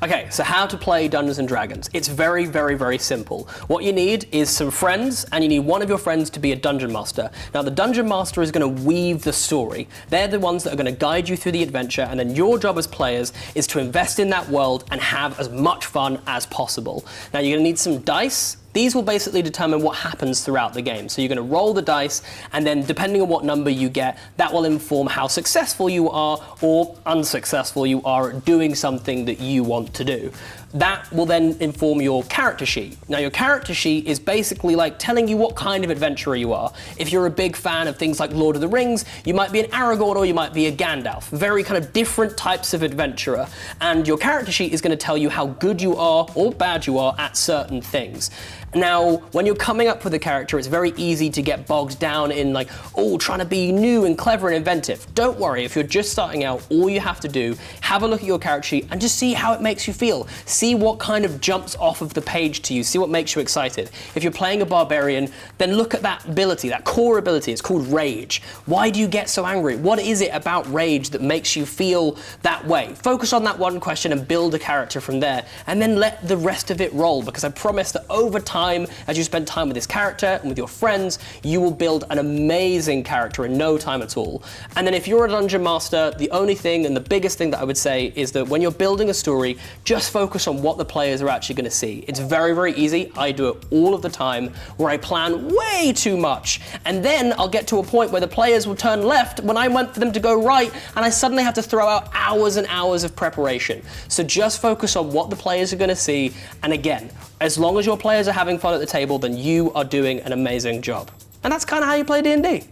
Okay, so how to play Dungeons & Dragons. It's very, very, very simple. What you need is some friends, and you need one of your friends to be a Dungeon Master. Now, the Dungeon Master is going to weave the story. They're the ones that are going to guide you through the adventure, and then your job as players is to invest in that world and have as much fun as possible. Now, you're going to need some dice. These will basically determine what happens throughout the game. So you're going to roll the dice, and then depending on what number you get, that will inform how successful you are or unsuccessful you are at doing something that you want to do. That will then inform your character sheet. Now, your character sheet is basically like telling you what kind of adventurer you are. If you're a big fan of things like Lord of the Rings, you might be an Aragorn or you might be a Gandalf. Very kind of different types of adventurer. And your character sheet is going to tell you how good you are or bad you are at certain things. Now, when you're coming up with a character, it's very easy to get bogged down in like, oh, trying to be new and clever and inventive. Don't worry, if you're just starting out, all you have to do, have a look at your character sheet and just see how it makes you feel. See what kind of jumps off of the page to you, see what makes you excited. If you're playing a barbarian, then look at that ability, that core ability, it's called rage. Why do you get so angry? What is it about rage that makes you feel that way? Focus on that one question and build a character from there, and then let the rest of it roll, because I promise that over time, as you spend time with this character and with your friends, you will build an amazing character in no time at all. And then if you're a Dungeon Master, the only thing and the biggest thing that I would say is that when you're building a story, just focus on what the players are actually going to see. It's very, very easy. I do it all of the time where I plan way too much. And then I'll get to a point where the players will turn left when I want for them to go right, and I suddenly have to throw out hours and hours of preparation. So just focus on what the players are going to see. And again, as long as your players are having fun at the table, then you are doing an amazing job. And that's kind of how you play D&D.